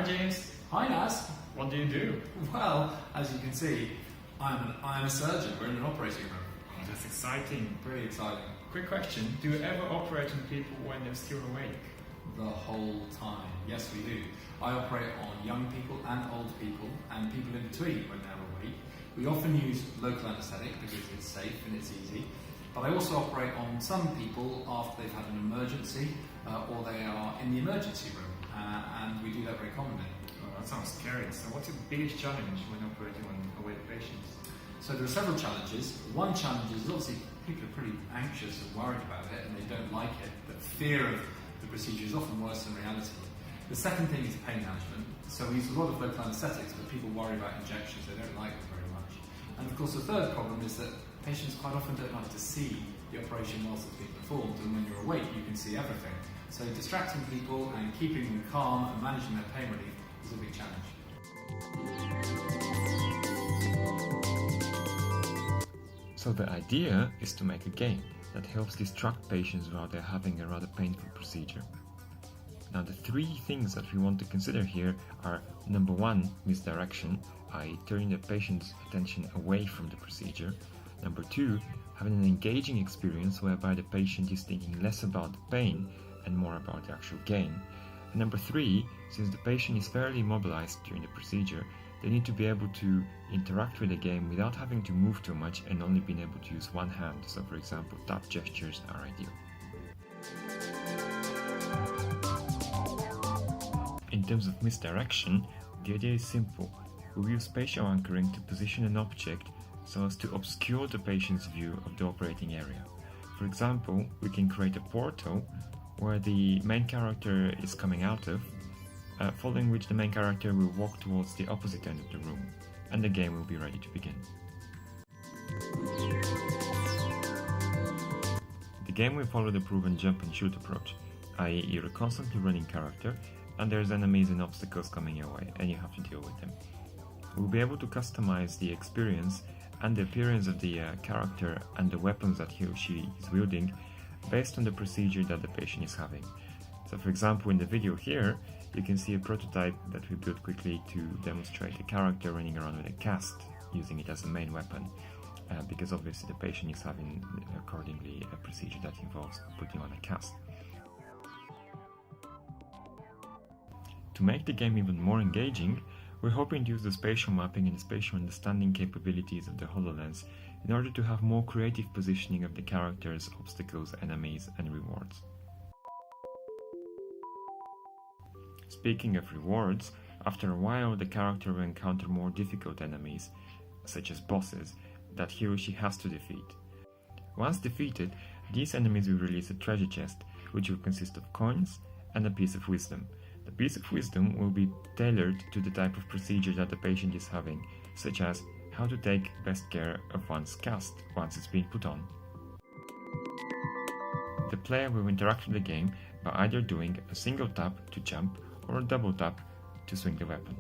James. Hi Naz. What do you do? Well, as you can see, I'm a surgeon. We're in an operating room. Oh, that's exciting. Pretty exciting. Quick question, do you ever operate on people when they're still awake? The whole time. Yes, we do. I operate on young people and old people and people in between when they're awake. We often use local anaesthetic because it's safe and it's easy. But I also operate on some people after they've had an emergency or they are in the emergency room, and we do that very commonly. Oh, that sounds scary. So what's your biggest challenge when operating on awake patients? So there are several challenges. One challenge is obviously people are pretty anxious and worried about it and they don't like it. The fear of the procedure is often worse than reality. The second thing is pain management. So we use a lot of local anaesthetics, but people worry about injections. They don't like them very much. And of course the third problem is that patients quite often don't like to see the operation whilst it's being performed, and when you're awake you can see everything. So distracting people and keeping them calm and managing their pain relief is a big challenge. So the idea is to make a game that helps distract patients while they're having a rather painful procedure. Now the three things that we want to consider here are: number one, misdirection, i.e. turning the patient's attention away from the procedure. Number two, having an engaging experience whereby the patient is thinking less about the pain and more about the actual gain. And number three, since the patient is fairly immobilized during the procedure, they need to be able to interact with the game without having to move too much and only being able to use one hand. So for example, tap gestures are ideal. In terms of misdirection, the idea is simple. We use spatial anchoring to position an object so as to obscure the patient's view of the operating area. For example, we can create a portal where the main character is coming out of, following which the main character will walk towards the opposite end of the room, and the game will be ready to begin. The game will follow the proven jump and shoot approach, i.e. you're a constantly running character and there's enemies and obstacles coming your way and you have to deal with them. We'll be able to customize the experience and the appearance of the character and the weapons that he or she is wielding based on the procedure that the patient is having. So for example, in the video here, you can see a prototype that we built quickly to demonstrate a character running around with a cast, using it as a main weapon, because obviously the patient is having accordingly a procedure that involves putting on a cast. To make the game even more engaging, we're hoping to use the spatial mapping and the spatial understanding capabilities of the HoloLens in order to have more creative positioning of the characters, obstacles, enemies, and rewards. Speaking of rewards, after a while the character will encounter more difficult enemies, such as bosses, that he or she has to defeat. Once defeated, these enemies will release a treasure chest, which will consist of coins and a piece of wisdom. The piece of wisdom will be tailored to the type of procedure that the patient is having, such as how to take best care of one's cast once it's been put on. The player will interact with the game by either doing a single tap to jump or a double tap to swing the weapon.